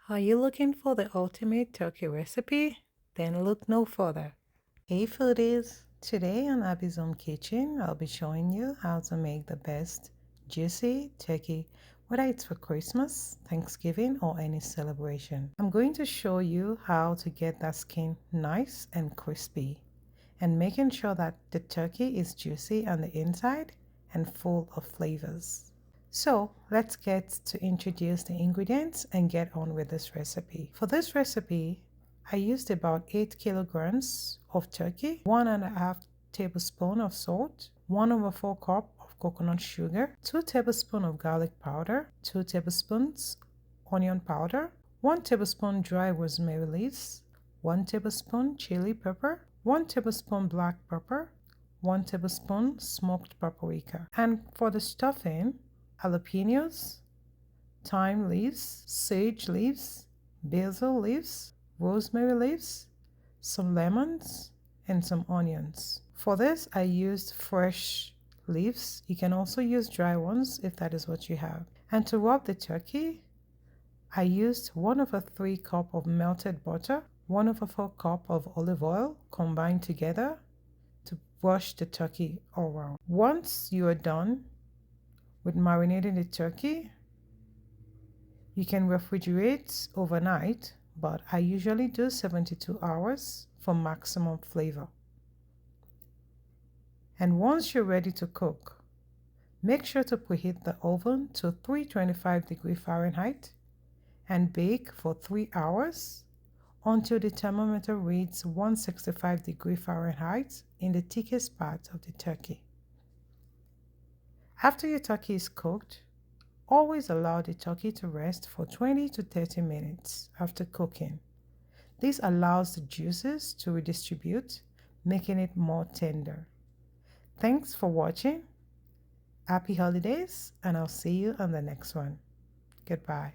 Are you looking for the ultimate turkey recipe? Then look no further. Hey foodies! Today on Abby's Home Kitchen, I'll be showing you how to make the best juicy turkey, whether it's for Christmas, Thanksgiving, or any celebration. I'm going to show you how to get that skin nice and crispy, and making sure that the turkey is juicy on the inside and full of flavors. So let's get to introduce the ingredients and get on with this recipe. For this recipe, I used about 8 kilograms of turkey, 1.5 tablespoons of salt, 1/4 cup of coconut sugar, 2 tablespoons of garlic powder, 2 tablespoons onion powder, 1 tablespoon dry rosemary leaves, 1 tablespoon chili pepper, 1 tablespoon black pepper, 1 tablespoon smoked paprika. And for the stuffing, jalapenos, thyme leaves, sage leaves, basil leaves, rosemary leaves, some lemons, and some onions. For this, I used fresh leaves. You can also use dry ones if that is what you have. And to rub the turkey, I used 1/3 cup of melted butter, 1/4 cup of olive oil combined together to brush the turkey all around. Once you are done with marinating the turkey, you can refrigerate overnight, but I usually do 72 hours for maximum flavor. And once you're ready to cook, make sure to preheat the oven to 325 Fahrenheit and bake for 3 hours until the thermometer reads 165 Fahrenheit in the thickest part of the turkey. After your turkey is cooked, always allow the turkey to rest for 20 to 30 minutes after cooking. This allows the juices to redistribute, making it more tender. Thanks for watching. Happy holidays, and I'll see you on the next one. Goodbye.